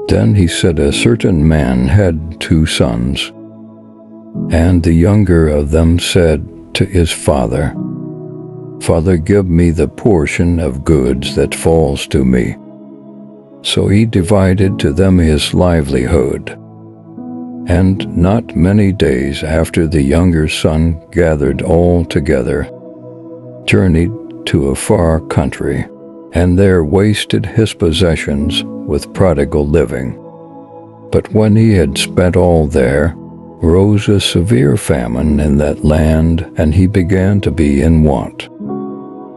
Then he said, a certain man had 2 sons, and the younger of them said to his father, Father, give me the portion of goods that falls to me. So he divided to them his livelihood. And not many days after, the younger son gathered all together, journeyed to a far country, and there wasted his possessions with prodigal living. But when he had spent all there, rose a severe famine in that land, and he began to be in want.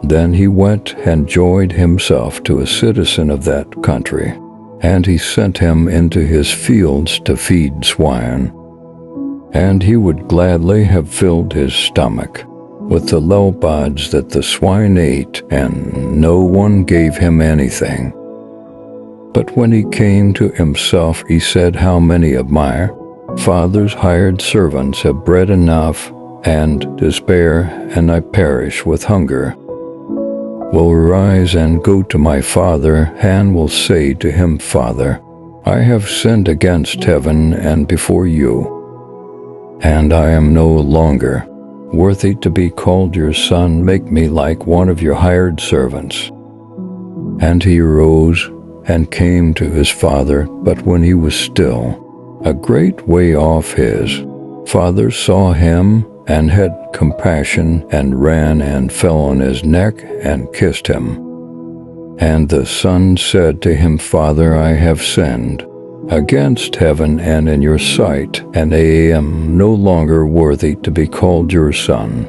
Then he went and joined himself to a citizen of that country, and he sent him into his fields to feed swine. And he would gladly have filled his stomach with the low pods that the swine ate, and no one gave him anything. But when he came to himself, he said, How many of my father's hired servants have bread enough and to spare, and I perish with hunger? Will rise and go to my father, and will say to him, Father, I have sinned against heaven and before you, and I am no longer worthy to be called your son. Make me like one of your hired servants. And he arose and came to his father. But when he was still a great way off, his father saw him and had compassion, and ran and fell on his neck and kissed him. And the son said to him, Father, I have sinned against heaven and in your sight, and I am no longer worthy to be called your son.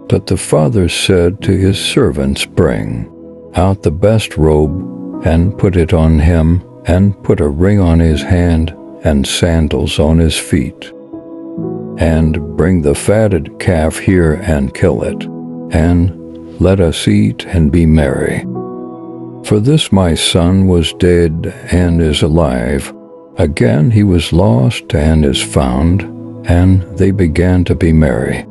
But the father said to his servants, Bring out the best robe and put it on him, and put a ring on his hand and sandals on his feet. And bring the fatted calf here and kill it, and let us eat and be merry. For this my son was dead and is alive. Again he was lost and is found, and they began to be merry.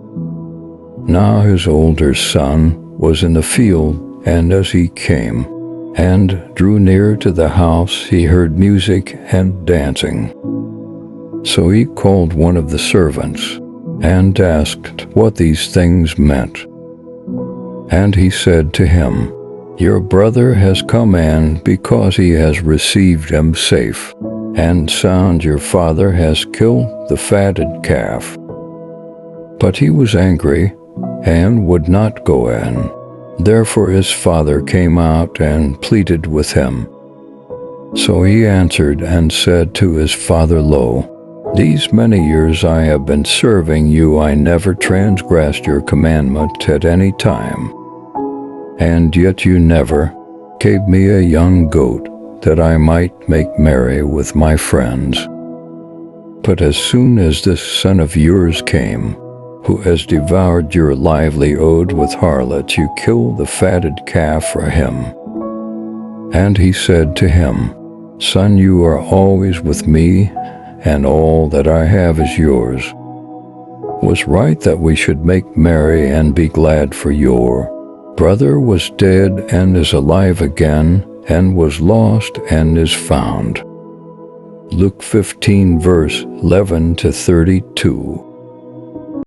Now his older son was in the field, and as he came and drew near to the house, he heard music and dancing. So he called one of the servants and asked what these things meant. And he said to him, Your brother has come in, because he has received him safe and sound. Your father has killed the fatted calf. But he was angry and would not go in. Therefore his father came out and pleaded with him. So he answered and said to his father, Lo, these many years I have been serving you. I never transgressed your commandment at any time. And yet you never gave me a young goat, that I might make merry with my friends. But as soon as this son of yours came, who has devoured your livelihood with harlots, you kill the fatted calf for him. And he said to him, Son, you are always with me, and all that I have is yours. Was right that we should make merry and be glad, for your brother was dead and is alive again, and was lost and is found. Luke 15, verse 11 to 32.